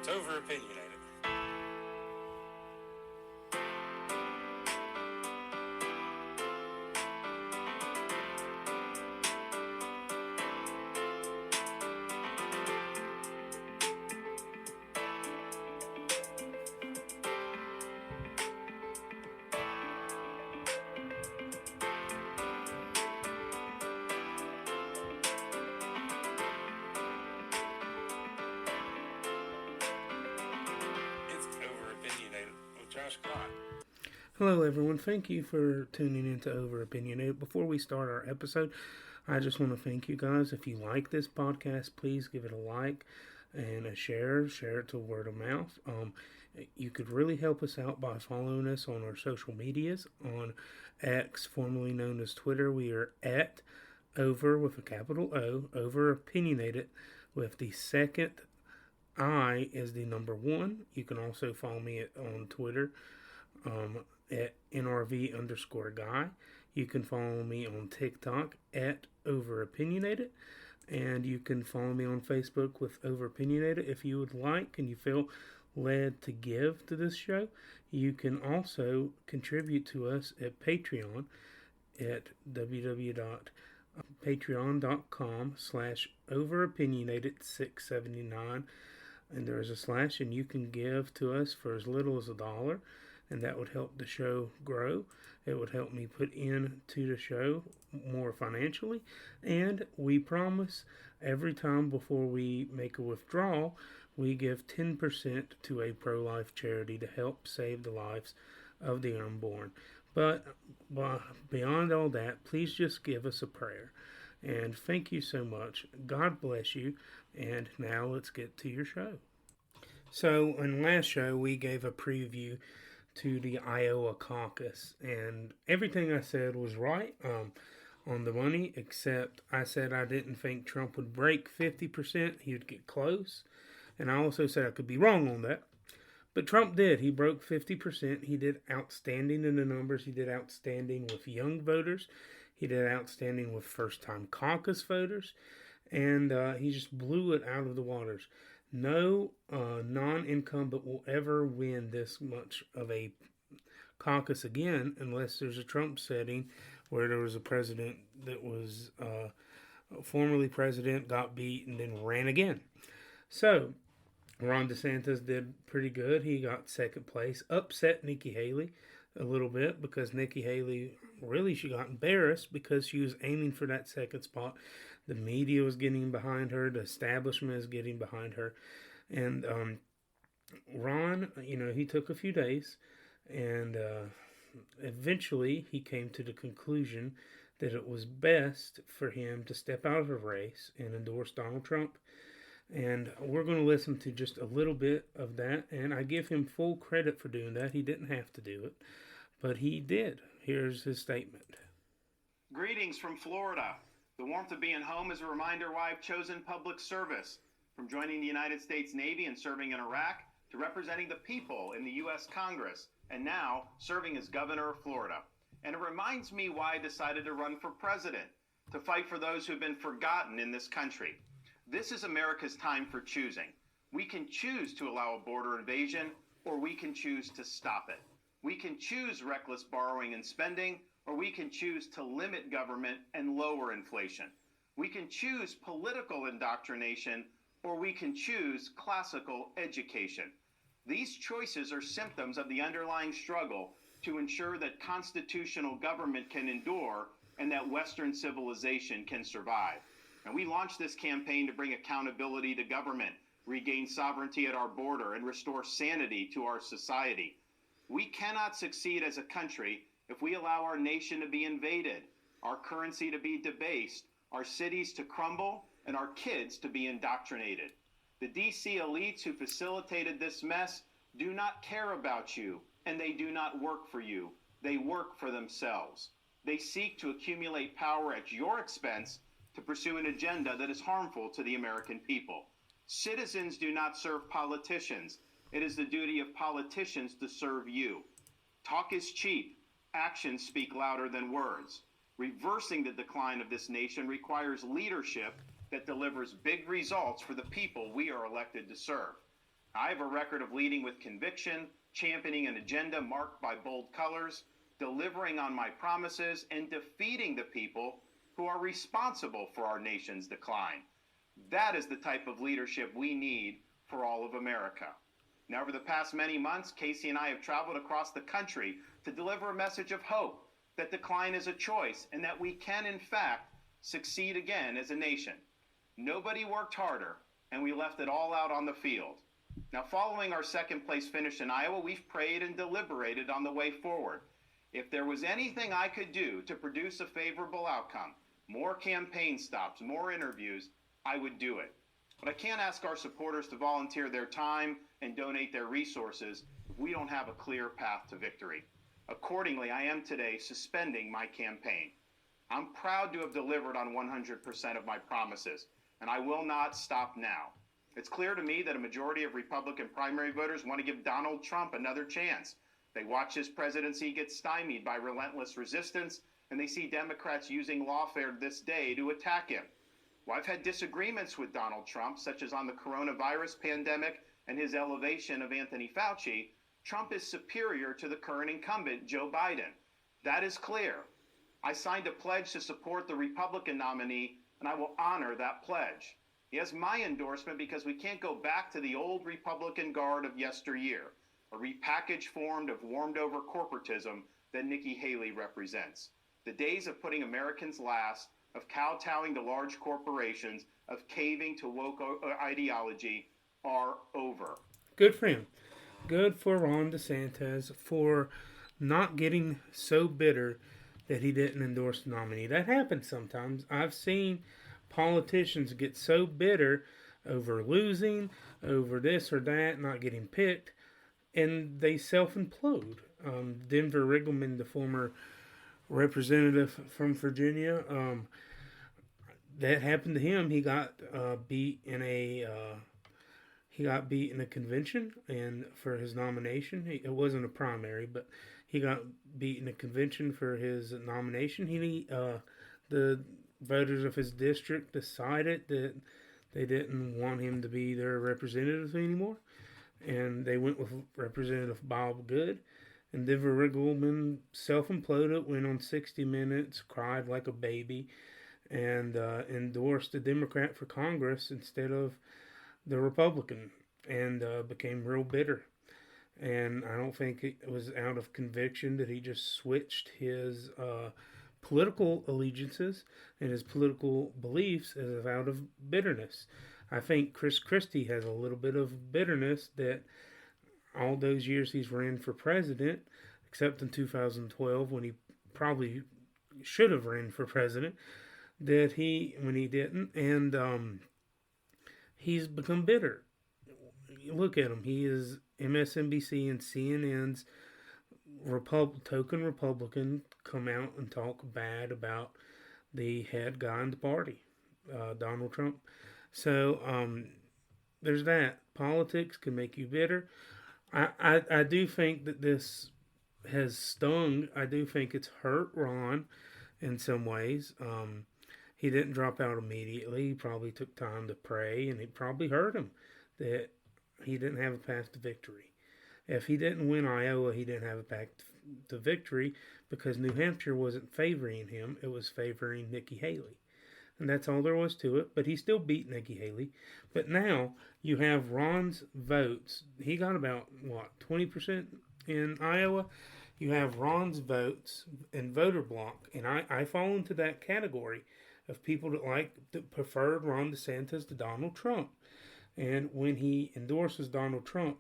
It's Over Opinionated. Hello everyone, thank you for tuning in to Over Opinionated. Before we start our episode, I just want to thank you guys. If you like this podcast, please give it a like and a share it to word of mouth. You could really help us out by following us on our social medias. On X, formerly known as Twitter, we are at Over with a capital O, Over Opinionated, with the second I is the number 1. You can also follow me on Twitter at NRV_guy. You can follow me on TikTok at Over Opinionated. And you can follow me on Facebook with Over Opinionated. If you would like and you feel led to give to this show, you can also contribute to us at Patreon at www.patreon.com/overopinionated679. And there is a slash, and you can give to us for as little as $1. And that would help the show grow. It would help me put into the show more financially. And we promise every time before we make a withdrawal, we give 10% to a pro-life charity to help save the lives of the unborn. But beyond all that, please just give us a prayer. And thank you so much. God bless you. And now let's get to your show. So in last show, we gave a preview to the Iowa caucus, and everything I said was right on the money, except I said I didn't think Trump would break 50%. He would get close, and I also said I could be wrong on that, but Trump did. He broke 50%. He did outstanding in the numbers. He did outstanding with young voters. He did outstanding with first-time caucus voters, and he just blew it out of the waters. No non-incumbent will ever win this much of a caucus again unless there's a Trump setting where there was a president that was formerly president, got beat, and then ran again. So Ron DeSantis did pretty good. He got second place, upset Nikki Haley a little bit because Nikki Haley, really, she got embarrassed because she was aiming for that second spot. The media was getting behind her. The establishment is getting behind her. And Ron, he took a few days. And eventually he came to the conclusion that it was best for him to step out of the race and endorse Donald Trump. And we're going to listen to just a little bit of that. And I give him full credit for doing that. He didn't have to do it, but he did. Here's his statement. Greetings from Florida. The warmth of being home is a reminder why I've chosen public service. From joining the United States Navy and serving in Iraq, to representing the people in the U.S. Congress, and now serving as governor of Florida. And it reminds me why I decided to run for president, to fight for those who've been forgotten in this country. This is America's time for choosing. We can choose to allow a border invasion, or we can choose to stop it. We can choose reckless borrowing and spending, or we can choose to limit government and lower inflation. We can choose political indoctrination, or we can choose classical education. These choices are symptoms of the underlying struggle to ensure that constitutional government can endure and that Western civilization can survive. And we launched this campaign to bring accountability to government, regain sovereignty at our border, and restore sanity to our society. We cannot succeed as a country if we allow our nation to be invaded, our currency to be debased, our cities to crumble, and our kids to be indoctrinated. The DC elites who facilitated this mess do not care about you, and they do not work for you. They work for themselves. They seek to accumulate power at your expense to pursue an agenda that is harmful to the American people. Citizens do not serve politicians. It is the duty of politicians to serve you. Talk is cheap. Actions speak louder than words. Reversing the decline of this nation requires leadership that delivers big results for the people we are elected to serve. I have a record of leading with conviction, championing an agenda marked by bold colors, delivering on my promises, and defeating the people who are responsible for our nation's decline. That is the type of leadership we need for all of America. Now, over the past many months, Casey and I have traveled across the country to deliver a message of hope that decline is a choice and that we can, in fact, succeed again as a nation. Nobody worked harder, and we left it all out on the field. Now, following our second place finish in Iowa, we've prayed and deliberated on the way forward. If there was anything I could do to produce a favorable outcome, more campaign stops, more interviews, I would do it. But I can't ask our supporters to volunteer their time and donate their resources if we don't have a clear path to victory. Accordingly, I am today suspending my campaign. I'm proud to have delivered on 100% of my promises, and I will not stop now. It's clear to me that a majority of Republican primary voters want to give Donald Trump another chance. They watch his presidency get stymied by relentless resistance, and they see Democrats using lawfare this day to attack him. Well, I've had disagreements with Donald Trump, such as on the coronavirus pandemic and his elevation of Anthony Fauci. Trump is superior to the current incumbent, Joe Biden. That is clear. I signed a pledge to support the Republican nominee, and I will honor that pledge. He has my endorsement because we can't go back to the old Republican guard of yesteryear, a repackaged form of warmed-over corporatism that Nikki Haley represents. The days of putting Americans last, of kowtowing to large corporations, of caving to woke ideology are over. Good for him. Good for Ron DeSantis for not getting so bitter that he didn't endorse the nominee. That happens sometimes. I've seen politicians get so bitter over losing, over this or that, not getting picked, and they self-implode. Denver Riggleman, the former representative from Virginia, that happened to him. He got beat in a convention, and for his nomination, it wasn't a primary, but he got beat in a convention for his nomination. The voters of his district decided that they didn't want him to be their representative anymore, and they went with Representative Bob Good. And Denver Riggleman self-imploded, went on 60 Minutes, cried like a baby, and endorsed a Democrat for Congress instead of the Republican, and became real bitter. And I don't think it was out of conviction that he just switched his political allegiances and his political beliefs as out of bitterness. I think Chris Christie has a little bit of bitterness that all those years he's ran for president, except in 2012 when he probably should have ran for president, when he didn't, and he's become bitter. Look at him. He is MSNBC and CNN's token Republican come out and talk bad about the head guy in the party, Donald Trump. So there's that. Politics can make you bitter. I do think that this has stung. I do think it's hurt Ron in some ways. He didn't drop out immediately. He probably took time to pray, and it probably hurt him that he didn't have a path to victory. If he didn't win Iowa, he didn't have a path to victory because New Hampshire wasn't favoring him. It was favoring Nikki Haley. And that's all there was to it. But he still beat Nikki Haley. But now you have Ron's votes. He got about, 20% in Iowa? You have Ron's votes and voter block. And I fall into that category of people that preferred Ron DeSantis to Donald Trump. And when he endorses Donald Trump,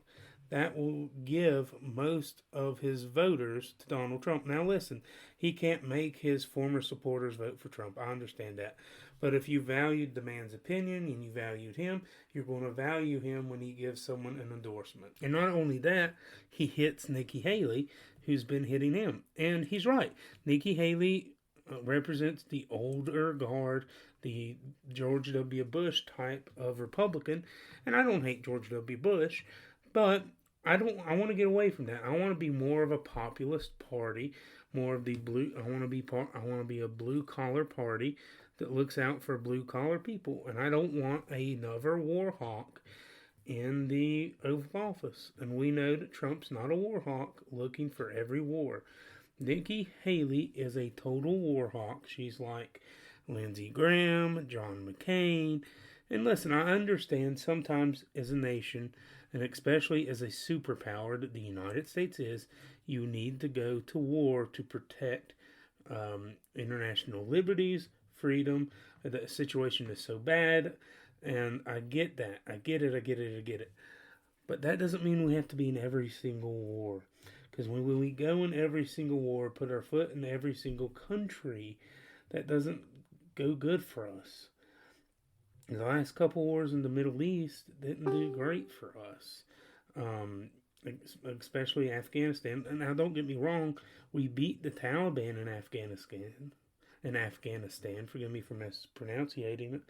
that will give most of his voters to Donald Trump. Now listen, he can't make his former supporters vote for Trump. I understand that. But if you valued the man's opinion and you valued him, you're going to value him when he gives someone an endorsement. And not only that, he hits Nikki Haley, who's been hitting him. And he's right. Nikki Haley represents the older guard, the George W. Bush type of Republican. And I don't hate George W. Bush, but I want to get away from that. I want to be more of a populist party, more of the blue. I want to be a blue collar party that looks out for blue collar people, and I don't want another war hawk in the Oval Office. And we know that Trump's not a war hawk looking for every war. Nikki Haley is a total war hawk. She's like Lindsey Graham, John McCain. And listen, I understand sometimes as a nation, and especially as a superpower that the United States is, you need to go to war to protect international liberties, freedom. The situation is so bad, and I get that. I get it. But that doesn't mean we have to be in every single war. Because when we go in every single war, put our foot in every single country, that doesn't go good for us. The last couple wars in the Middle East didn't do great for us, especially Afghanistan. And now, don't get me wrong, we beat the Taliban in Afghanistan. Forgive me for mispronouncing it,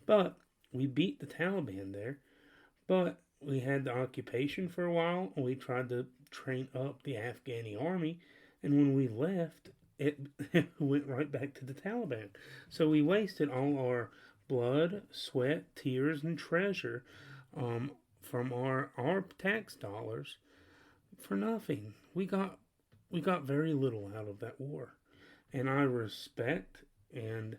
but we beat the Taliban there. But we had the occupation for a while, and we tried to train up the Afghani army, and when we left, it went right back to the Taliban. So we wasted all our blood, sweat, tears, and treasure from our tax dollars for nothing. We got very little out of that war, and I respect and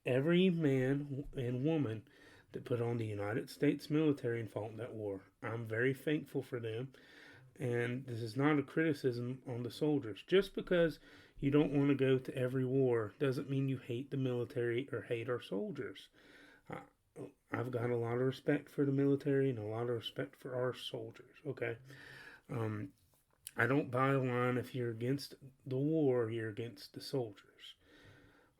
every man and woman that put on the United States military and fought in that war. I'm very thankful for them, and this is not a criticism on the soldiers. Just because you don't want to go to every war doesn't mean you hate the military or hate our soldiers. I've got a lot of respect for the military and a lot of respect for our soldiers, okay? I don't buy a line if you're against the war, you're against the soldiers.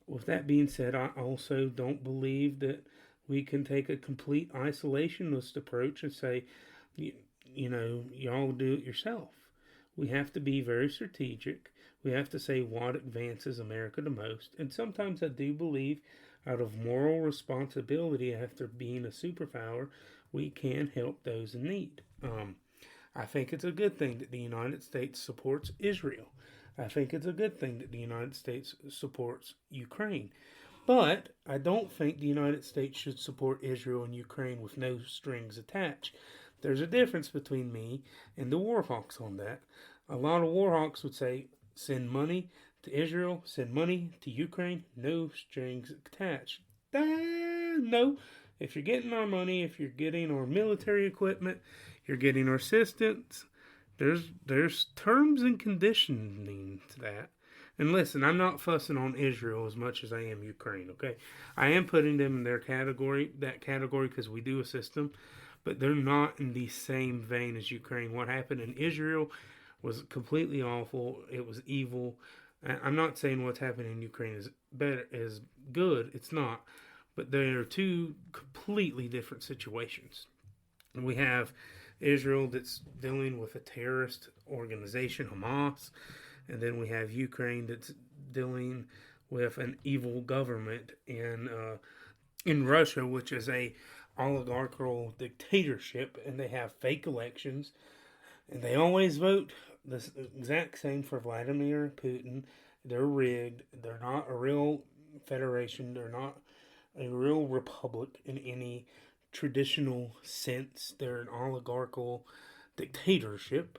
With that being said, I also don't believe that we can take a complete isolationist approach and say, y'all do it yourself. We have to be very strategic. We have to say what advances America the most. And sometimes I do believe, out of moral responsibility after being a superpower, we can help those in need. I think it's a good thing that the United States supports Israel. I think it's a good thing that the United States supports Ukraine. But I don't think the United States should support Israel and Ukraine with no strings attached. There's a difference between me and the warhawks on that. A lot of warhawks would say, send money to Israel, send money to Ukraine, no strings attached. No. If you're getting our money, if you're getting our military equipment, you're getting our assistance, there's terms and conditioning to that. And listen, I'm not fussing on Israel as much as I am Ukraine, okay? I am putting them in that category because we do assist them, but they're not in the same vein as Ukraine. What happened in Israel was completely awful. It was evil. I'm not saying what's happening in Ukraine is good. It's not. But they are two completely different situations. And we have Israel that's dealing with a terrorist organization, Hamas. And then we have Ukraine that's dealing with an evil government in Russia, which is a oligarchical dictatorship, and they have fake elections, and they always vote the exact same for Vladimir Putin. They're rigged. They're not a real federation. They're not a real republic in any traditional sense. They're an oligarchical dictatorship,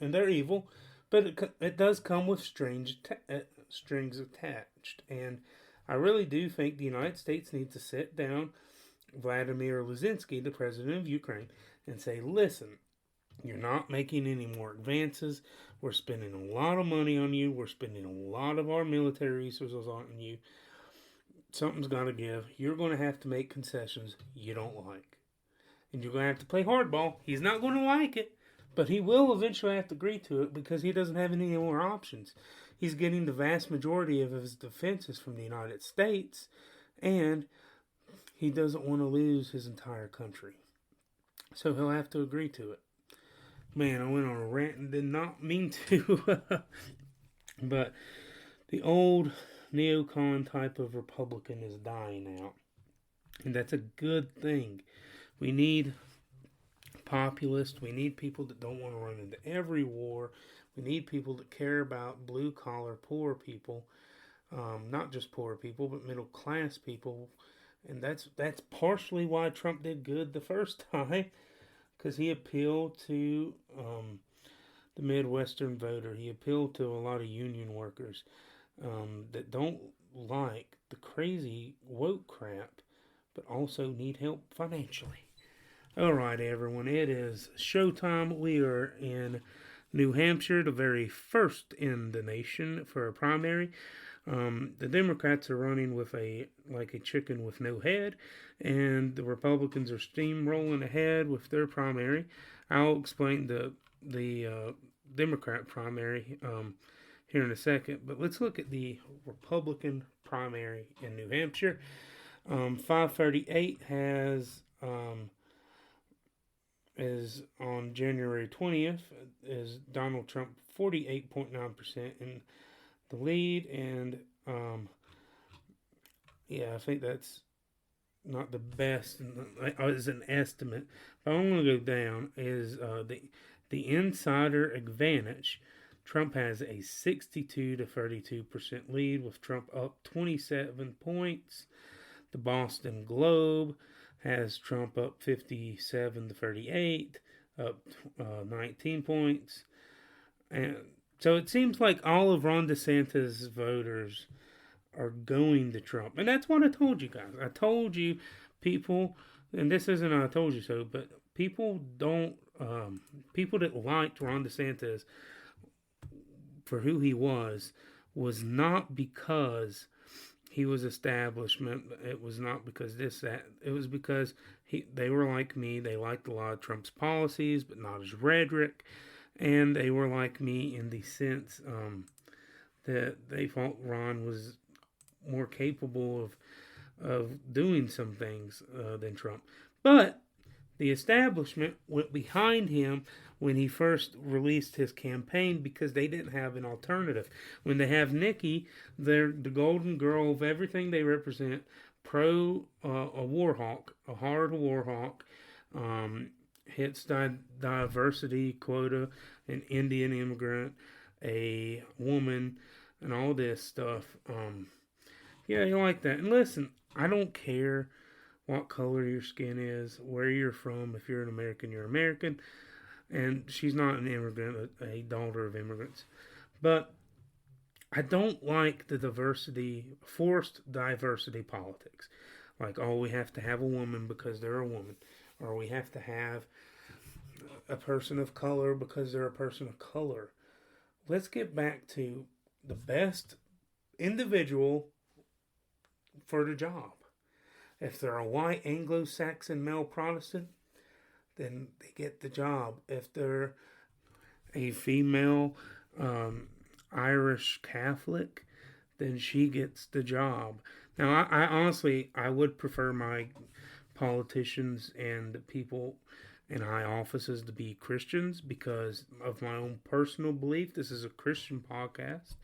and they're evil. But it does come with strings attached. And I really do think the United States needs to sit down Vladimir Zelensky, the president of Ukraine, and say, listen, you're not making any more advances. We're spending a lot of money on you. We're spending a lot of our military resources on you. Something's got to give. You're going to have to make concessions you don't like. And you're going to have to play hardball. He's not going to like it. But he will eventually have to agree to it because he doesn't have any more options. He's getting the vast majority of his defenses from the United States, and he doesn't want to lose his entire country. So he'll have to agree to it. Man, I went on a rant and did not mean to. But the old neocon type of Republican is dying out. And that's a good thing. We need populists. We need people that don't want to run into every war. We need people that care about blue-collar, poor people. Not just poor people, but middle-class people And that's partially why Trump did good the first time, because he appealed to the Midwestern voter. He appealed to a lot of union workers that don't like the crazy woke crap, but also need help financially. All right, everyone, it is showtime. We are in New Hampshire, the very first in the nation for a primary. The Democrats are running with a chicken with no head, and the Republicans are steamrolling ahead with their primary. I'll explain the Democrat primary here in a second, but let's look at the Republican primary in New Hampshire. 538 is on January 20th, is Donald Trump 48.9% in the lead, and I think that's not the best as an estimate. But I'm going to go down is the insider advantage. Trump has a 62 to 32% lead, with Trump up 27 points. The Boston Globe has Trump up 57 to 38, up 19 points. And so it seems like all of Ron DeSantis' voters are going to Trump. And that's what I told you guys. I told you people, and this isn't I told you so, but people that liked Ron DeSantis for who he was not because he was establishment. It was not because that. It was because they were like me. They liked a lot of Trump's policies, but not his rhetoric. And they were like me in the sense that they thought Ron was more capable of doing some things than Trump. But the establishment went behind him when he first released his campaign because they didn't have an alternative. When they have Nikki, they're the golden girl of everything they represent, a war hawk, a hard war hawk, hits diversity quota, an Indian immigrant, a woman, and all this stuff. You like that. And listen, I don't care what color your skin is, where you're from. If you're an American, you're American. And she's not an immigrant, a daughter of immigrants. But I don't like the forced diversity politics. Like, we have to have a woman because they're a woman. Or we have to have a person of color because they're a person of color. Let's get back to the best individual for the job. If they're a white Anglo-Saxon male Protestant, then they get the job. If they're a female Irish Catholic, then she gets the job. Now, I honestly, I would prefer my politicians and people in high offices to be Christians because of my own personal belief. This is a Christian podcast.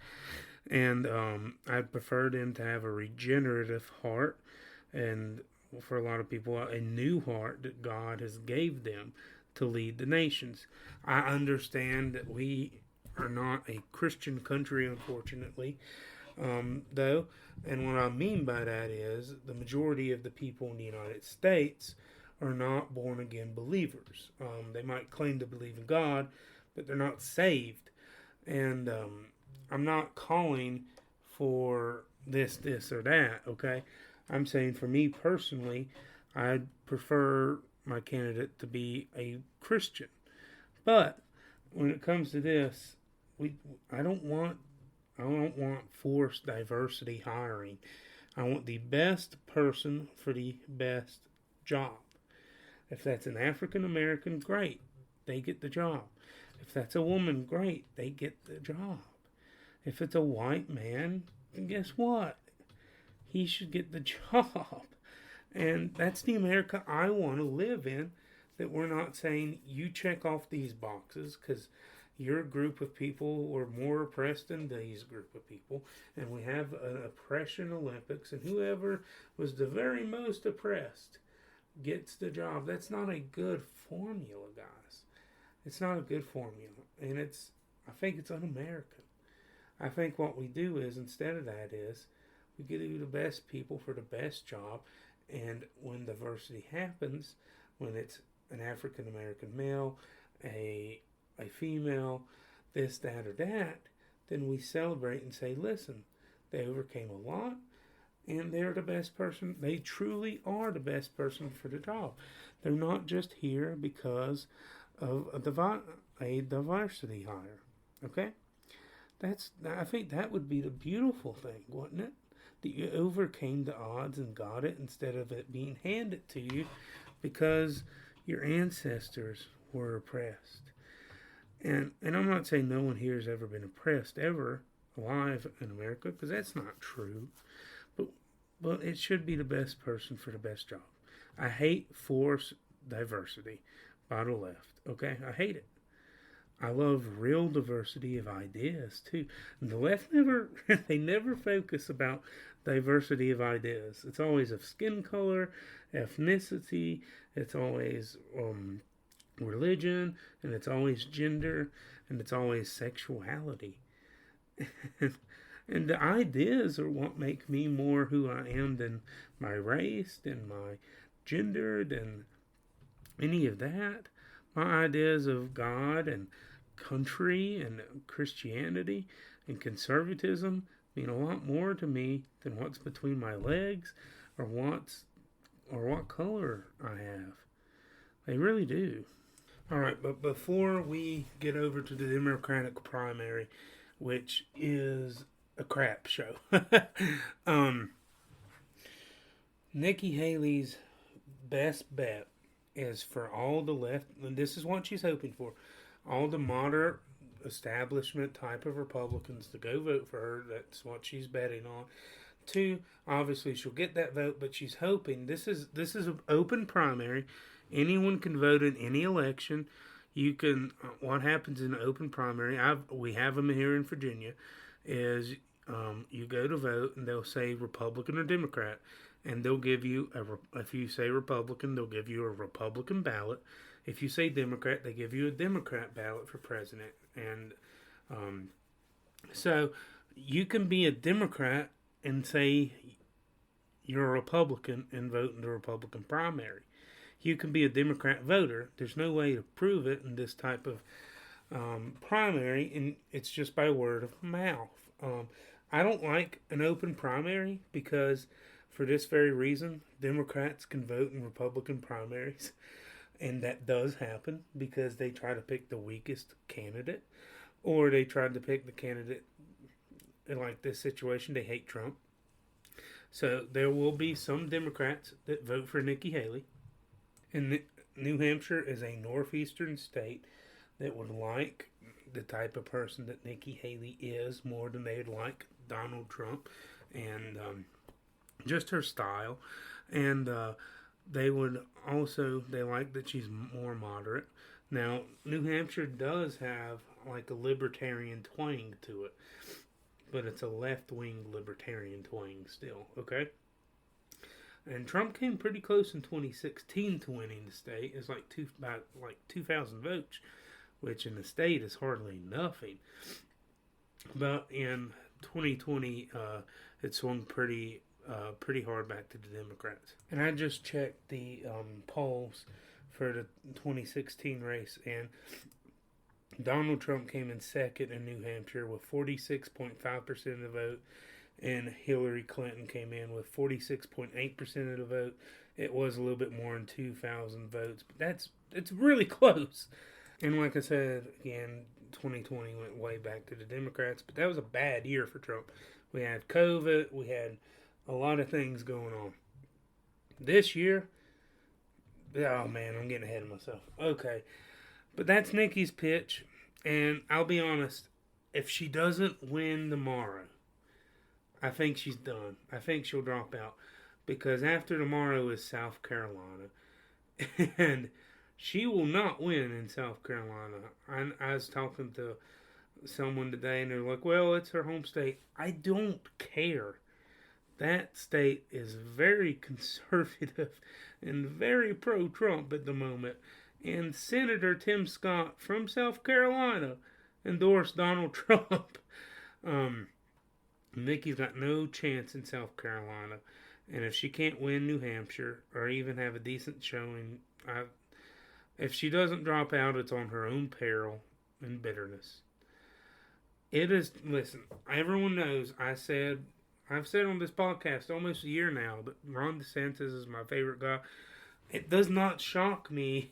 And I'd prefer them to have a regenerative heart, and for a lot of people, a new heart that God has gave them to lead the nations. I understand that we are not a Christian country, unfortunately, though. And what I mean by that is the majority of the people in the United States are not born-again believers. They might claim to believe in God, but they're not saved. And I'm not calling for this, or that, okay? I'm saying for me personally, I'd prefer my candidate to be a Christian. But when it comes to this, I don't want forced diversity hiring. I want the best person for the best job. If that's an African American, great, they get the job. If that's a woman, great, they get the job. If it's a white man, then guess what? He should get the job. And that's the America I want to live in, that we're not saying you check off these boxes because your group of people were more oppressed than these group of people. And we have an oppression Olympics, and whoever was the very most oppressed gets the job. That's not a good formula, guys. It's not a good formula. And I think it's un-American. I think what we do is, instead of that is, we get to the best people for the best job, And when diversity happens, when it's an African American male, a female, this, that, or that, then we celebrate and say, listen, they overcame a lot, and they're the best person. They truly are the best person for the job. They're not just here because of a diversity hire. Okay? I think that would be the beautiful thing, wouldn't it? That you overcame the odds and got it instead of it being handed to you because your ancestors were oppressed. And I'm not saying no one here has ever been oppressed ever alive in America, because that's not true. But it should be the best person for the best job. I hate forced diversity by the left. Okay? I hate it. I love real diversity of ideas too. And the left they never focus about diversity of ideas. It's always of skin color, ethnicity, it's always religion, and it's always gender, and it's always sexuality. And the ideas are what make me more who I am than my race, than my gender, than any of that. My ideas of God and country and Christianity and conservatism mean a lot more to me than what's between my legs or what color I have. They really do. All right, but before we get over to the Democratic primary, which is a crap show, Nikki Haley's best bet is for all the left, and this is what she's hoping for, all the moderate establishment type of Republicans to go vote for her. That's what she's betting on. 2, obviously she'll get that vote, but she's hoping this is an open primary. Anyone can vote in any election. You can. What happens in an open primary? We have them here in Virginia. Is you go to vote and they'll say Republican or Democrat, and they'll give you if you say Republican, they'll give you a Republican ballot. If you say Democrat, they give you a Democrat ballot for president. And so you can be a Democrat and say you're a Republican and vote in the Republican primary. You can be a Democrat voter. There's no way to prove it in this type of primary, and it's just by word of mouth. I don't like an open primary because, for this very reason, Democrats can vote in Republican primaries, and that does happen because they try to pick the weakest candidate, or they try to pick the candidate in like this situation. They hate Trump. So there will be some Democrats that vote for Nikki Haley. And New Hampshire is a northeastern state that would like the type of person that Nikki Haley is more than they'd like Donald Trump, and just her style. And they like that she's more moderate. Now, New Hampshire does have like a libertarian twang to it, but it's a left-wing libertarian twang still, okay? And Trump came pretty close in 2016 to winning the state. It's like 2,000 votes, which in the state is hardly nothing. But in 2020, it swung pretty hard back to the Democrats. And I just checked the polls for the 2016 race, and Donald Trump came in second in New Hampshire with 46.5% of the vote, and Hillary Clinton came in with 46.8% of the vote. It was a little bit more than 2,000 votes, but it's really close. And like I said, again, 2020 went way back to the Democrats, but that was a bad year for Trump. We had COVID, we had a lot of things going on. This year, oh man, I'm getting ahead of myself. Okay, but that's Nikki's pitch, and I'll be honest, if she doesn't win tomorrow, I think she's done. I think she'll drop out, because after tomorrow is South Carolina, and she will not win in South Carolina. I was talking to someone today, and they're like, well, it's her home state. I don't care. That state is very conservative and very pro-Trump at the moment. And Senator Tim Scott from South Carolina endorsed Donald Trump. Nikki's got no chance in South Carolina. And if she can't win New Hampshire or even have a decent showing, if she doesn't drop out, it's on her own peril and bitterness. It is, listen, everyone knows I've said on this podcast almost a year now that Ron DeSantis is my favorite guy. It does not shock me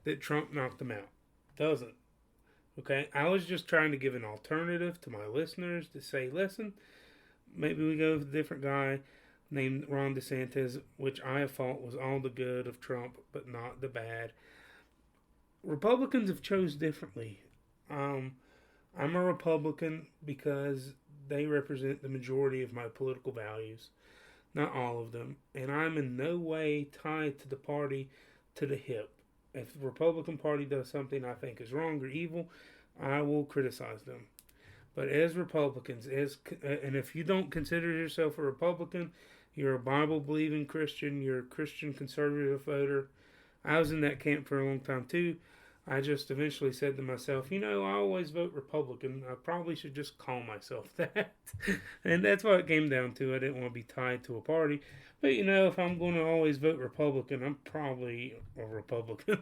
that Trump knocked him out. Doesn't. Okay? I was just trying to give an alternative to my listeners to say, listen, maybe we go with a different guy named Ron DeSantis, which I have thought was all the good of Trump, but not the bad. Republicans have chose differently. I'm a Republican because they represent the majority of my political values. Not all of them. And I'm in no way tied to the party to the hip. If the Republican Party does something I think is wrong or evil, I will criticize them. But as Republicans, and if you don't consider yourself a Republican, you're a Bible-believing Christian, you're a Christian conservative voter. I was in that camp for a long time too. I just eventually said to myself, I always vote Republican. I probably should just call myself that. And that's what it came down to. I didn't want to be tied to a party. But, if I'm going to always vote Republican, I'm probably a Republican.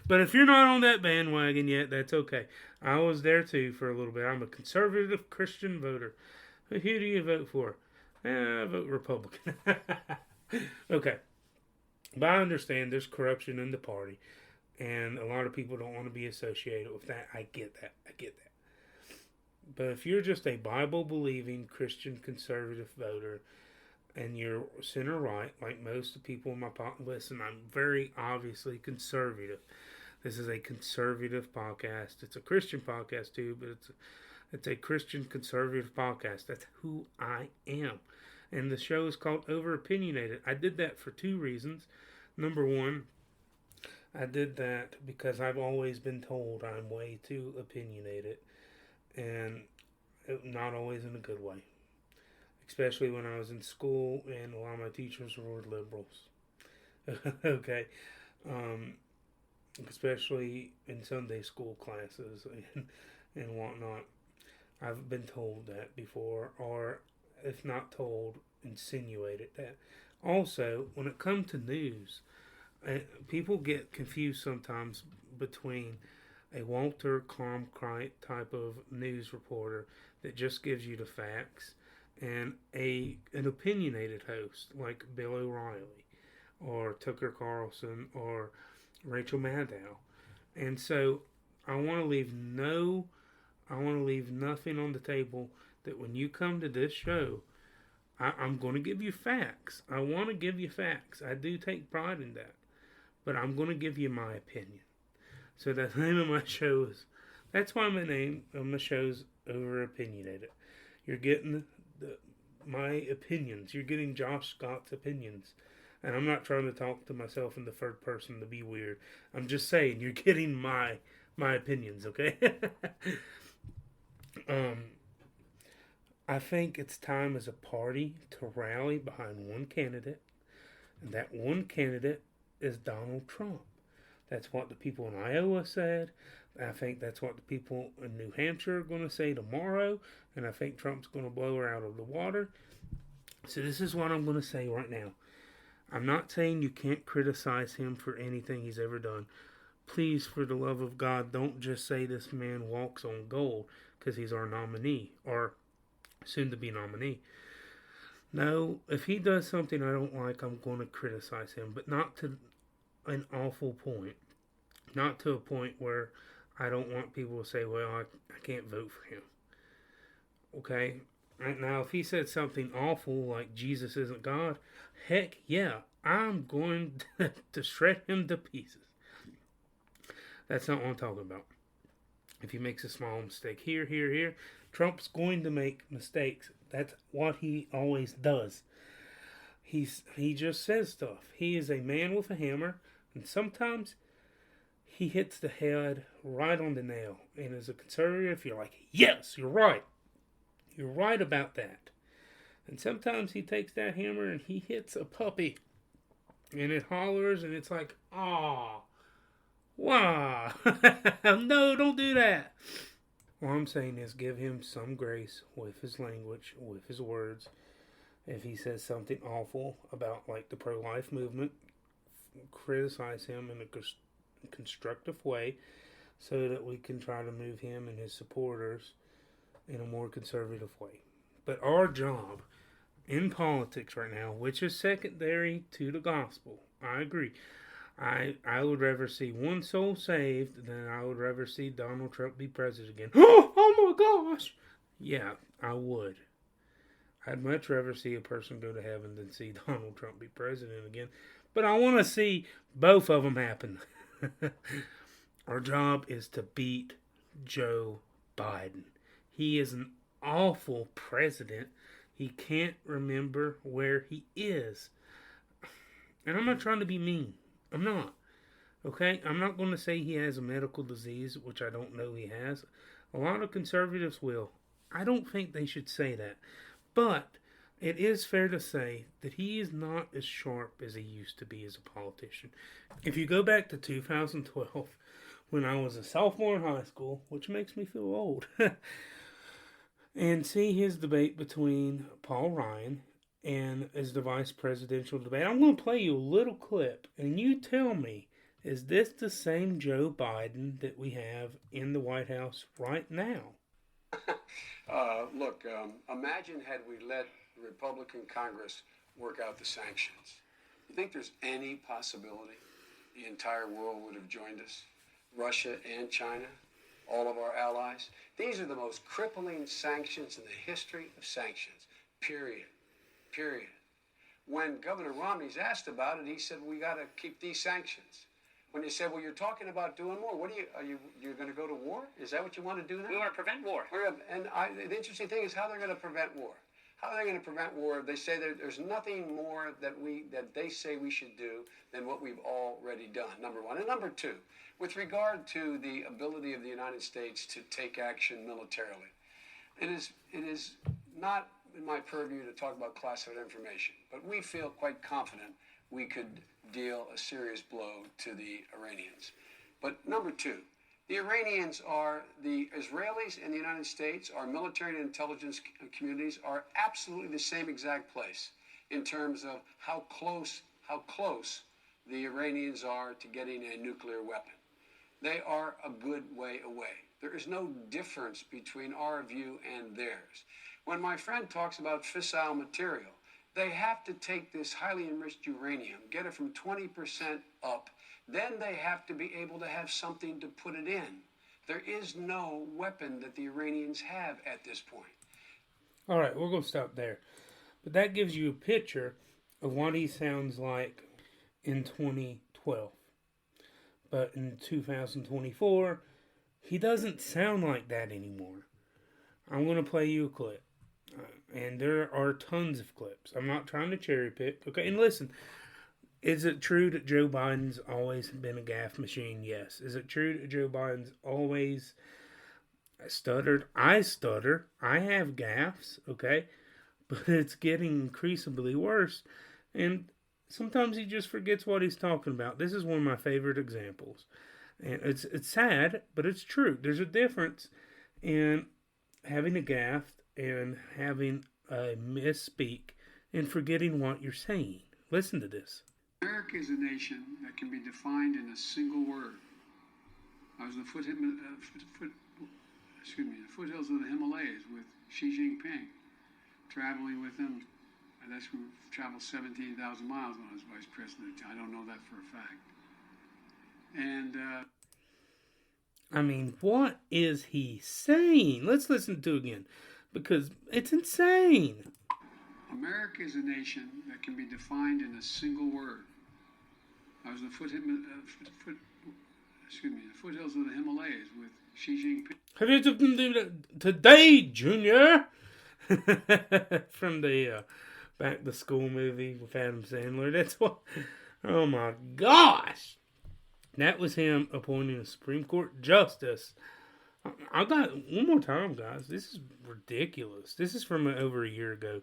But if you're not on that bandwagon yet, that's okay. I was there too for a little bit. I'm a conservative Christian voter. Who do you vote for? I vote Republican. Okay. But I understand there's corruption in the party. And a lot of people don't want to be associated with that. I get that. But if you're just a Bible-believing Christian conservative voter and you're center-right, like most of the people in my podcast, listen, I'm very obviously conservative. This is a conservative podcast. It's a Christian podcast too, but it's a Christian conservative podcast. That's who I am. And the show is called Over Opinionated. I did that for two reasons. Number one, I did that because I've always been told I'm way too opinionated, and not always in a good way. Especially when I was in school and a lot of my teachers were liberals. Okay. Especially in Sunday school classes and whatnot. I've been told that before, or if not told, insinuated that. Also, when it comes to news, people get confused sometimes between a Walter Cronkite type of news reporter that just gives you the facts and an opinionated host like Bill O'Reilly or Tucker Carlson or Rachel Maddow. And so I want to leave nothing on the table that when you come to this show, I'm going to give you facts. I want to give you facts. I do take pride in that. But I'm going to give you my opinion. So the name of my show is, that's why my name of my show's Over Opinionated. You're getting my opinions. You're getting Josh Scott's opinions. And I'm not trying to talk to myself in the third person to be weird. I'm just saying you're getting my opinions, okay? I think it's time as a party to rally behind one candidate. And that one candidate is Donald Trump. That's what the people in Iowa said. I think that's what the people in New Hampshire are going to say tomorrow. And I think Trump's going to blow her out of the water. So this is what I'm going to say right now. I'm not saying you can't criticize him for anything he's ever done. Please, for the love of God, don't just say this man walks on gold because he's our nominee or soon-to-be nominee. No, if he does something I don't like, I'm going to criticize him, but not to an awful point. Not to a point where I don't want people to say, well, I can't vote for him. Okay? Now, if he said something awful like Jesus isn't God, heck yeah, I'm going to shred him to pieces. That's not what I'm talking about. If he makes a small mistake here, Trump's going to make mistakes. That's what he always does. He just says stuff. He is a man with a hammer, and sometimes he hits the head right on the nail. And as a conservative, you're like, yes, you're right. You're right about that. And sometimes he takes that hammer and he hits a puppy. And it hollers and it's like, ah, wow. No, don't do that. What I'm saying is give him some grace with his language, with his words. If he says something awful about like the pro-life movement, criticize him in a constructive way so that we can try to move him and his supporters in a more conservative way. But our job in politics right now, which is secondary to the gospel, I agree. I would rather see one soul saved than I would rather see Donald Trump be president again. Oh my gosh! Yeah, I would. I'd much rather see a person go to heaven than see Donald Trump be president again. But I want to see both of them happen. Our job is to beat Joe Biden. He is an awful president. He can't remember where he is. And I'm not trying to be mean. I'm not. Okay? I'm not going to say he has a medical disease, which I don't know he has. A lot of conservatives will. I don't think they should say that. But it is fair to say that he is not as sharp as he used to be as a politician. If you go back to 2012, when I was a sophomore in high school, which makes me feel old, and see his debate between Paul Ryan and as the vice presidential debate, I'm going to play you a little clip, and you tell me, is this the same Joe Biden that we have in the White House right now? Look, imagine had we let the Republican Congress work out the sanctions. You think there's any possibility the entire world would have joined us? Russia and China, all of our allies. These are the most crippling sanctions in the history of sanctions, period. When Governor Romney's asked about it, he said, we got to keep these sanctions. When you said, well, you're talking about doing more, what you're going to go to war? Is that what you want to do now? We want to prevent war. The interesting thing is how they're going to prevent war. How are they going to prevent war? They say there's nothing more that they say we should do than what we've already done, number one. And number two, with regard to the ability of the United States to take action militarily, it is not in my purview to talk about classified information, but we feel quite confident we could deal a serious blow to the Iranians. But number two, the Iranians are the Israelis and the United States, our military and intelligence communities are absolutely the same exact place in terms of how close the Iranians are to getting a nuclear weapon. They are a good way away. There is no difference between our view and theirs. When my friend talks about fissile material, they have to take this highly enriched uranium, get it from 20% up, then they have to be able to have something to put it in. There is no weapon that the Iranians have at this point. All right, we're going to stop there. But that gives you a picture of what he sounds like in 2012. But in 2024, he doesn't sound like that anymore. I'm going to play you a clip. And there are tons of clips. I'm not trying to cherry pick. Okay, and listen, is it true that Joe Biden's always been a gaffe machine? Yes. Is it true that Joe Biden's always stuttered? I stutter. I have gaffes, okay? But it's getting increasingly worse. And sometimes he just forgets what he's talking about. This is one of my favorite examples. And it's sad, but it's true. There's a difference in having a gaffe and having a misspeak and forgetting what you're saying. Listen to this. America is a nation that can be defined in a single word. I was in the foothills of the Himalayas with Xi Jinping, traveling with him. That's when we traveled 17,000 miles when I was vice president. I don't know that for a fact. And I mean, what is he saying? Let's listen to it again, because it's insane. America is a nation that can be defined in a single word. I was in the foothills of the Himalayas with Xi Jinping. Have you today, Junior? From the Back to School movie with Adam Sandler. That's what. Oh my gosh, that was him appointing a Supreme Court justice. I got one more time, guys. This is ridiculous. This is from over a year ago.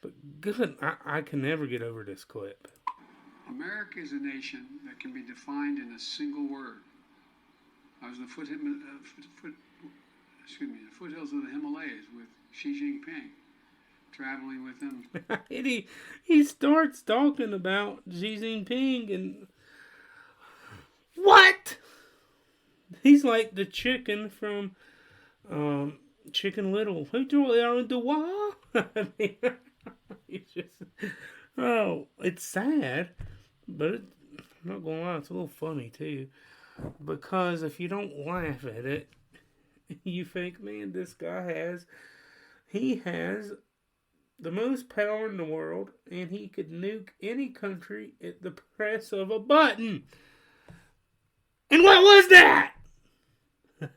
But good, I can never get over this clip. America is a nation that can be defined in a single word. I was in the foothills of the Himalayas with Xi Jinping, traveling with him. And he starts talking about Xi Jinping and what? He's like the chicken from Chicken Little. Who do it on the wall? I mean, it's just, oh, it's sad, but I'm not gonna lie, it's a little funny too, because if you don't laugh at it, you think, man, this guy has the most power in the world, and he could nuke any country at the press of a button. And what was that?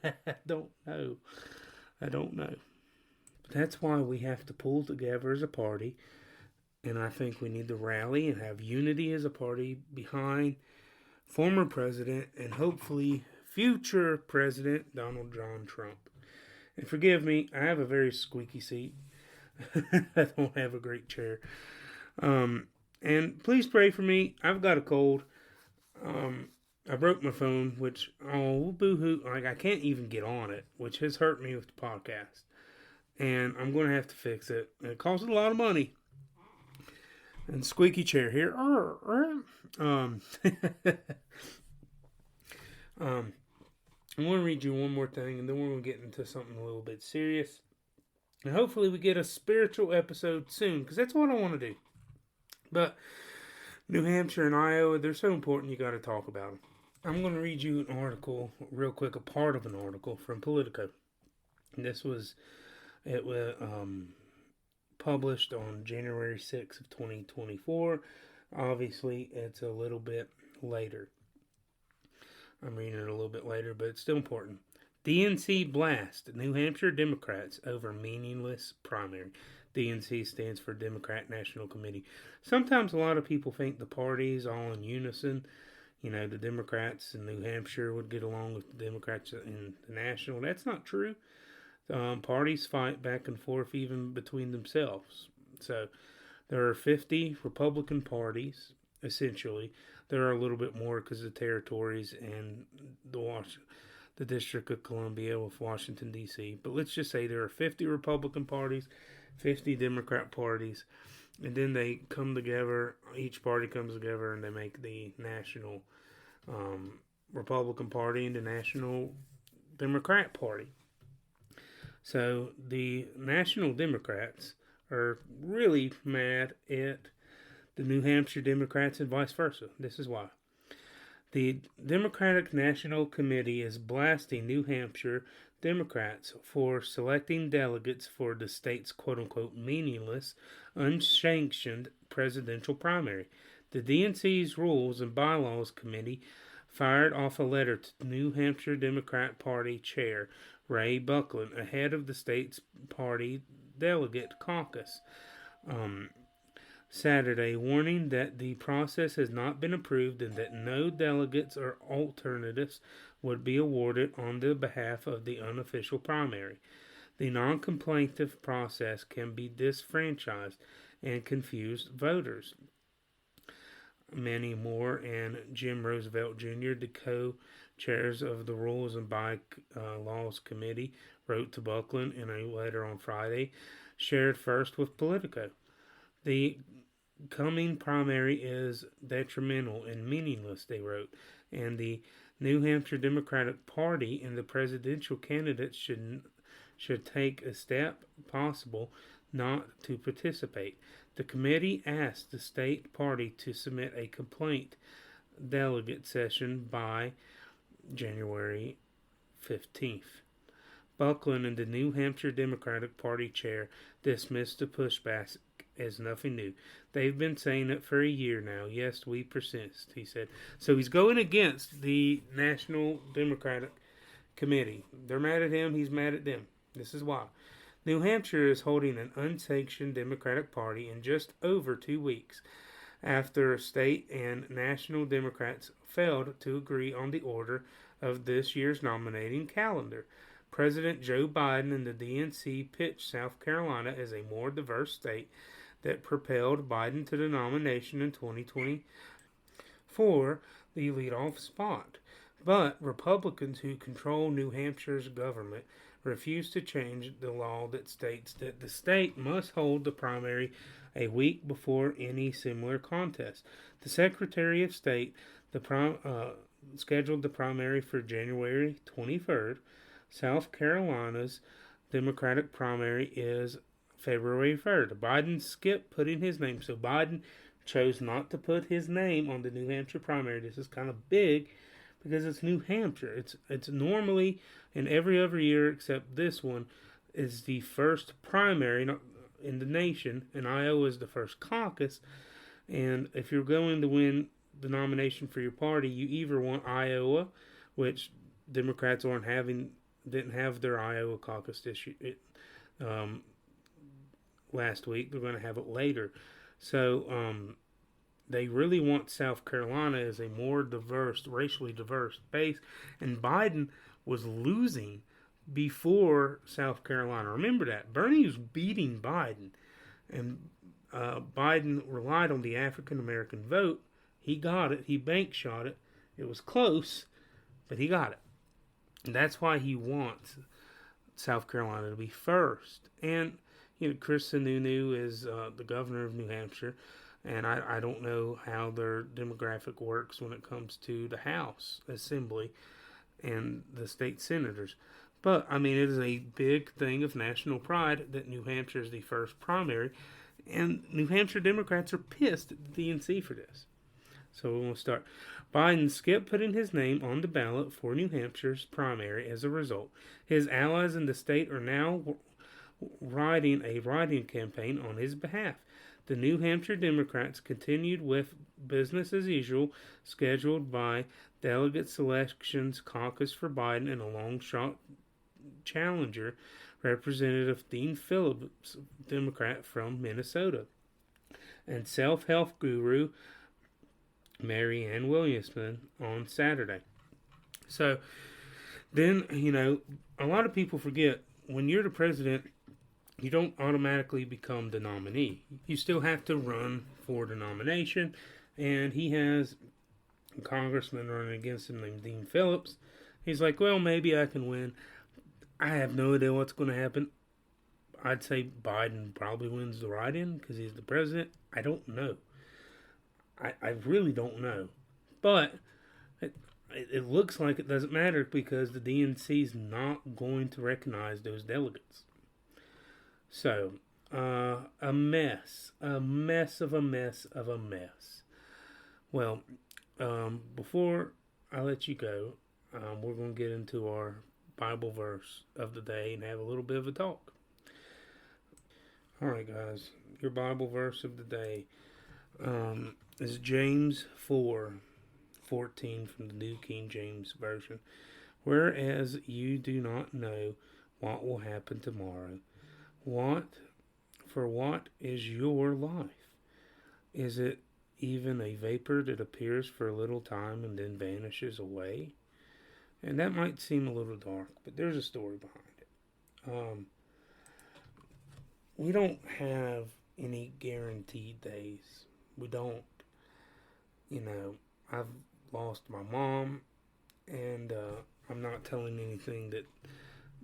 I don't know. But that's why we have to pull together as a party, and I think we need to rally and have unity as a party behind former president and hopefully future President Donald John Trump. And forgive me, I have a very squeaky seat. I don't have a great chair. And please pray for me. I've got a cold. I broke my phone, which, oh, boo-hoo. Like, I can't even get on it, which has hurt me with the podcast. And I'm going to have to fix it. It costs a lot of money. And squeaky chair here. I'm going to read you one more thing, and then we're going to get into something a little bit serious. And hopefully we get a spiritual episode soon, because that's what I want to do. But New Hampshire and Iowa, they're so important, you got to talk about them. I'm going to read you an article, real quick, a part of an article from Politico. And it was published on January 6th of 2024. Obviously, it's a little bit later. I'm reading it a little bit later, but it's still important. DNC blast New Hampshire Democrats over meaningless primary. DNC stands for Democrat National Committee. Sometimes a lot of people think the parties all in unison. You know, the Democrats in New Hampshire would get along with the Democrats in the national. That's not true. Parties fight back and forth even between themselves. So there are 50 Republican parties, essentially. There are a little bit more because of the territories and the District of Columbia with Washington, D.C. But let's just say there are 50 Republican parties, 50 Democrat parties, and then they come together, each party comes together, and they make the National Republican Party and the National Democrat Party. So the National Democrats are really mad at the New Hampshire Democrats and vice versa. This is why. The Democratic National Committee is blasting New Hampshire Democrats for selecting delegates for the state's quote-unquote meaningless, unsanctioned presidential primary. The DNC's Rules and Bylaws Committee fired off a letter to New Hampshire Democrat Party Chair Ray Buckland ahead of the state's party delegate caucus Saturday, warning that the process has not been approved and that no delegates or alternatives would be awarded on the behalf of the unofficial primary. The non-complaintive process can be disenfranchised and confuse voters. Manny Moore and Jim Roosevelt Jr., the co-chairs of the Rules and Bylaws Committee, wrote to Buckland in a letter on Friday, shared first with Politico. The coming primary is detrimental and meaningless, they wrote, and the New Hampshire Democratic Party and the presidential candidates should take a step possible not to participate. The committee asked the state party to submit a complaint delegate session by January 15th. Buckland and the New Hampshire Democratic Party chair dismissed the pushback as nothing new. They've been saying it for a year now. Yes, we persist, he said. So he's going against the National Democratic Committee. They're mad at him. He's mad at them. This is why. New Hampshire is holding an unsanctioned Democratic Party in just over 2 weeks after state and national Democrats failed to agree on the order of this year's nominating calendar. President Joe Biden and the DNC pitched South Carolina as a more diverse state that propelled Biden to the nomination in 2020 for the leadoff spot. But Republicans who control New Hampshire's government refuse to change the law that states that the state must hold the primary a week before any similar contest. The Secretary of State scheduled the primary for January 23rd. South Carolina's Democratic primary is February 3rd. Biden skipped putting his name. So Biden chose not to put his name on the New Hampshire primary. This is kind of big because it's New Hampshire. It's normally in every other year except this one is the first primary in the nation, and Iowa is the first caucus. And if you're going to win the nomination for your party, you either want Iowa, which Democrats didn't have their Iowa caucus last week. They're going to have it later. So they really want South Carolina as a more diverse, racially diverse base. And Biden was losing before South Carolina. Remember that. Bernie was beating Biden. And Biden relied on the African American vote. He got it. He bank shot it. It was close, but he got it. And that's why he wants South Carolina to be first. And, Chris Sununu is the governor of New Hampshire. And I don't know how their demographic works when it comes to the House Assembly and the state senators. But, it is a big thing of national pride that New Hampshire is the first primary. And New Hampshire Democrats are pissed at the DNC for this. So we're going to start. Biden skipped putting his name on the ballot for New Hampshire's primary as a result. His allies in the state are now riding a writing campaign on his behalf. The New Hampshire Democrats continued with business as usual, scheduled by delegate selections caucus for Biden and a long shot challenger, Representative Dean Phillips, Democrat from Minnesota, and self-help guru Mary Ann Williamson on Saturday. So then, a lot of people forget when you're the president, you don't automatically become the nominee. You still have to run for the nomination, and he has a congressman running against him named Dean Phillips. He's like, well, maybe I can win. I have no idea what's going to happen. I'd say Biden probably wins the write-in because he's the president. I don't know. I really don't know. But it looks like it doesn't matter because the DNC is not going to recognize those delegates. So, a mess of a mess of a mess. Well, before I let you go, we're going to get into our Bible verse of the day and have a little bit of a talk. Alright guys, your Bible verse of the day is James 4:14 from the New King James Version. Whereas you do not know what will happen tomorrow. What is your life? Is it even a vapor that appears for a little time and then vanishes away? And that might seem a little dark, but there's a story behind it. We don't have any guaranteed days. We don't. I've lost my mom, and I'm not telling anything that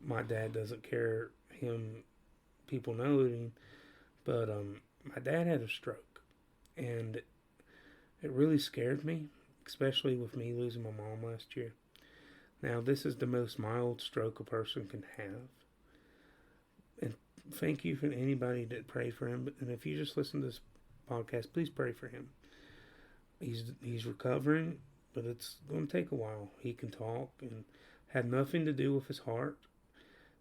my dad doesn't care people knowing, but my dad had a stroke, and it really scared me, especially with me losing my mom last year. Now, this is the most mild stroke a person can have. And thank you for anybody that prayed for him. And if you just listen to this podcast, please pray for him. He's recovering, but it's going to take a while. He can talk and had nothing to do with his heart.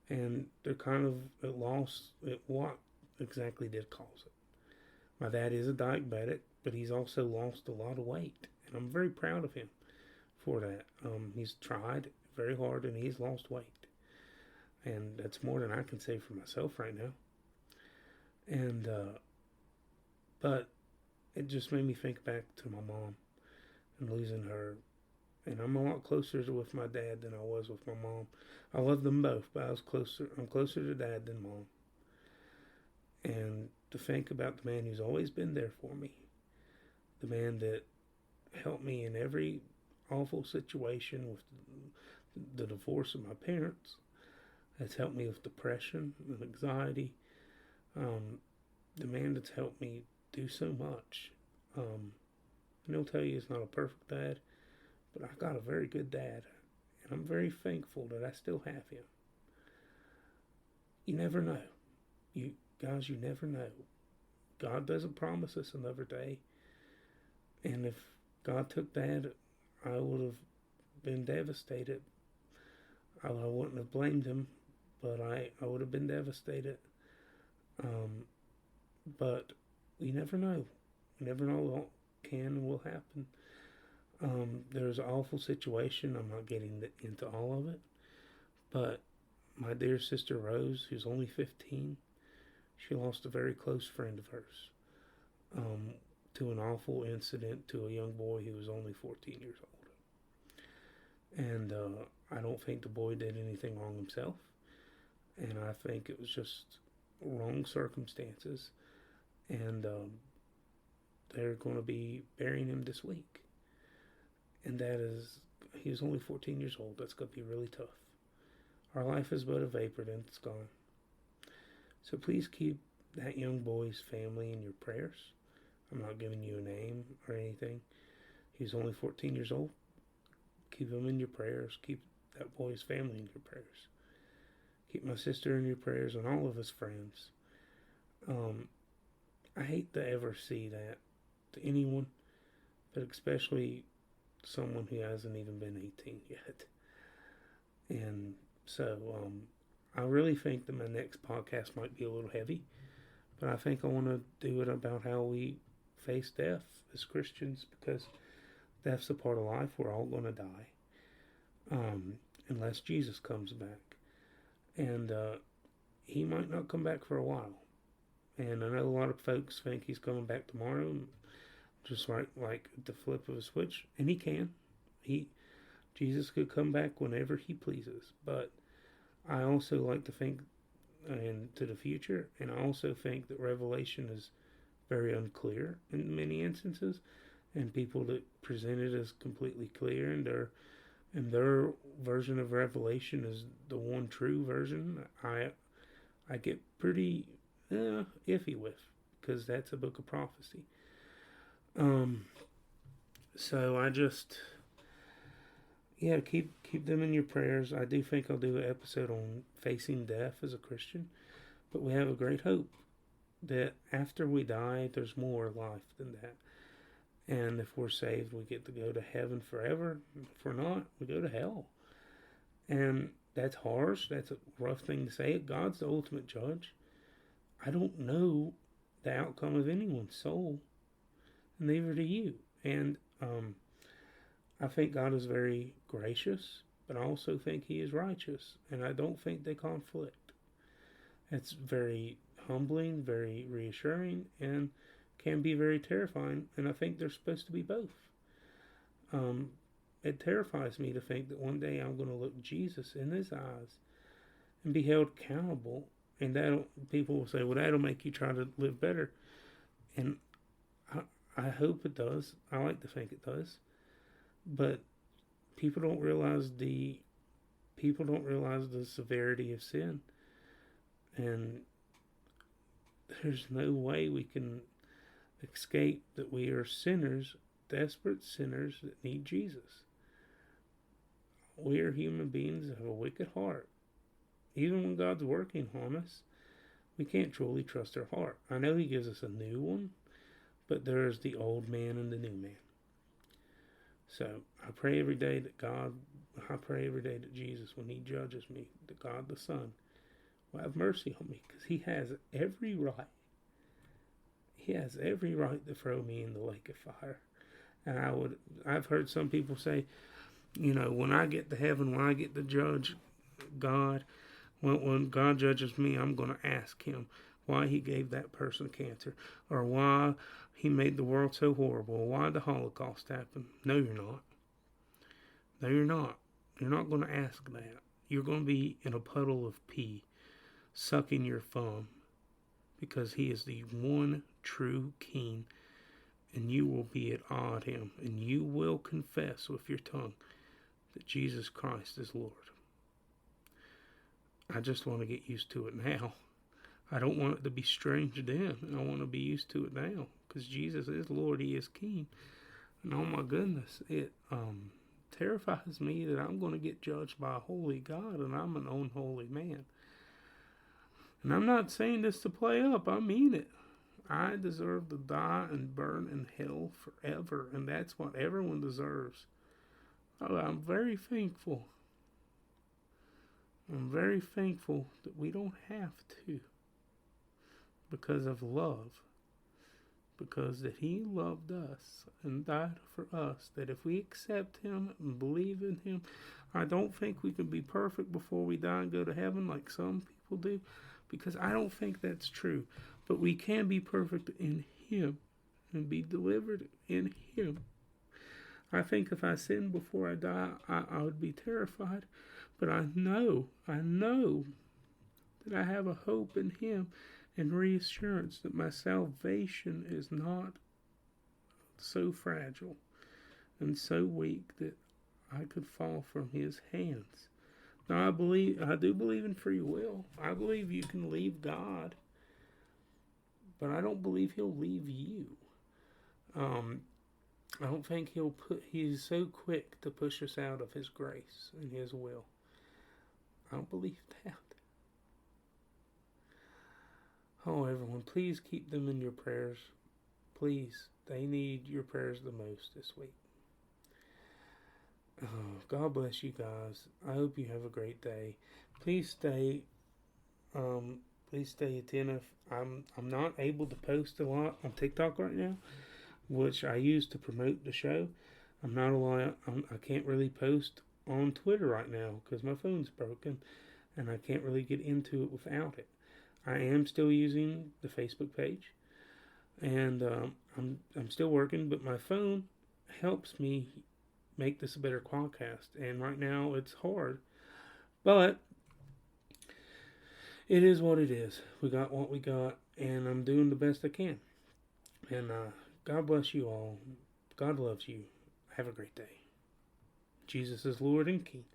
And they're kind of at loss at what exactly did cause it. My dad is a diabetic, but he's also lost a lot of weight. And I'm very proud of him for that. He's tried very hard and he's lost weight. And that's more than I can say for myself right now. And, but it just made me think back to my mom and losing her. And I'm a lot closer with my dad than I was with my mom. I love them both, but I'm closer to dad than mom. And to think about the man who's always been there for me. The man that helped me in awful situation with the divorce of my parents. It's helped me with depression and anxiety. The man that's helped me do so much. And he'll tell you he's not a perfect dad, but I got a very good dad. And I'm very thankful that I still have him. You never know. You never know. God doesn't promise us another day. And if God took that, I would have been devastated. I wouldn't have blamed him, but I would have been devastated. But we never know. We never know what can and will happen. There's an awful situation. I'm not getting into all of it. But my dear sister Rose, who's only 15, she lost a very close friend of hers to an awful incident to a young boy who was only 14 years old. And I don't think the boy did anything wrong himself. And I think it was just wrong circumstances. And they're going to be burying him this week. And he was only 14 years old. That's going to be really tough. Our life is but a vapor, then it's gone. So please keep that young boy's family in your prayers. I'm not giving you a name or anything. He's only 14 years old. Keep him in your prayers. Keep that boy's family in your prayers. Keep my sister in your prayers and all of his friends. I hate to ever see that to anyone, but especially someone who hasn't even been 18 yet. And so I really think that my next podcast might be a little heavy, but I think I want to do it about how we face death as Christians, because death's a part of life. We're all going to die, unless Jesus comes back. And he might not come back for a while. And I know a lot of folks think he's coming back tomorrow, just like the flip of a switch. And he can. Jesus could come back whenever he pleases. But I also like to think into the future, and I also think that Revelation is very unclear in many instances, and people that present it as completely clear, and their version of Revelation is the one true version, I get pretty iffy with, because that's a book of prophecy. So I just, keep them in your prayers. I do think I'll do an episode on facing death as a Christian, but we have a great hope that after we die, there's more life than that. And if we're saved, we get to go to heaven forever. If we're not, we go to hell. And that's harsh. That's a rough thing to say. God's the ultimate judge. I don't know the outcome of anyone's soul. Neither do you. And I think God is very gracious, but I also think he is righteous. And I don't think they conflict. It's very humbling, very reassuring, and can be very terrifying, and I think they're supposed to be both. It terrifies me to think that one day I'm going to look Jesus in his eyes and be held accountable, and people will say, well, that'll make you try to live better. And I hope it does. I like to think it does. But people don't realize the severity of sin. And there's no way we can escape that we are sinners, desperate sinners that need Jesus. We are human beings that have a wicked heart. Even when God's working on us, we can't truly trust our heart. I know he gives us a new one, but there's the old man and the new man. So I pray every day that Jesus, when he judges me, that God the Son will have mercy on me, because he has every right. He has every right to throw me in the lake of fire. And I've heard some people say, when I get to heaven, when I get to judge God, when God judges me, I'm going to ask him why he gave that person cancer, or why he made the world so horrible, or why the Holocaust happened. No, you're not. No, you're not. You're not going to ask that. You're going to be in a puddle of pee, sucking your thumb, because he is the one true king, and you will be at awe at him, and you will confess with your tongue that Jesus Christ is Lord. I just want to get used to it now. I don't want it to be strange then. I want to be used to it now, because Jesus is Lord. He is King. And oh my goodness, it terrifies me that I'm going to get judged by a holy God, and I'm an unholy man. And I'm not saying this to play up. I mean it. I deserve to die and burn in hell forever, and that's what everyone deserves. Oh, I'm very thankful. I'm very thankful that we don't have to, because of love. Because that he loved us and died for us, that if we accept him and believe in him, I don't think we can be perfect before we die and go to heaven like some people do, because I don't think that's true. But we can be perfect in him and be delivered in him. I think if I sinned before I die, I would be terrified. But I know that I have a hope in him and reassurance that my salvation is not so fragile and so weak that I could fall from his hands. Now I do believe in free will. I believe you can leave God, but I don't believe he'll leave you. I don't think he's so quick to push us out of his grace and his will. I don't believe that. Oh, everyone, please keep them in your prayers. Please, they need your prayers the most this week. Oh, God bless you guys. I hope you have a great day. Please stay attentive. I'm not able to post a lot on TikTok right now, which I use to promote the show. I can't really post on Twitter right now because my phone's broken, and I can't really get into it without it. I am still using the Facebook page, and I'm still working, but my phone helps me make this a better podcast, and right now it's hard, but it is what it is. We got what we got, and I'm doing the best I can, and God bless you all. God loves you. Have a great day. Jesus is Lord and King.